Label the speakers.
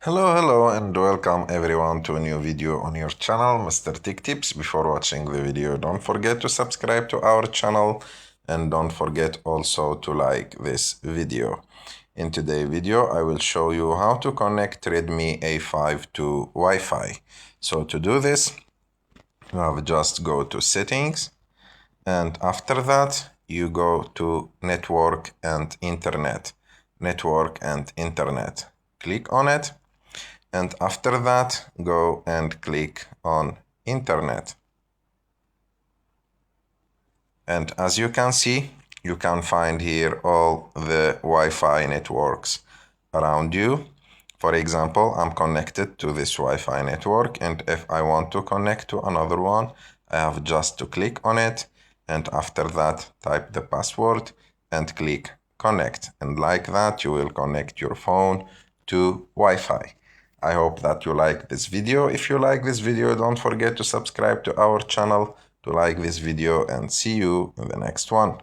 Speaker 1: Hello and welcome everyone to a new video on your channel, Mr. Tech Tips. Before watching the video, don't forget to subscribe to our channel and don't forget also to like this video. In today's video, I will show you how to connect Redmi A5 to Wi-Fi. So to do this, you have just go to settings, and after that you go to network and internet. Click on it. And after that, go and click on Internet. And as you can see, you can find here all the Wi-Fi networks around you. For example, I'm connected to this Wi-Fi network, and if I want to connect to another one, I have just to click on it, and after that, type the password and click connect. And like that, you will connect your phone to Wi-Fi. I hope that you like this video. If you like this video, don't forget to subscribe to our channel to like this video, and see you in the next one.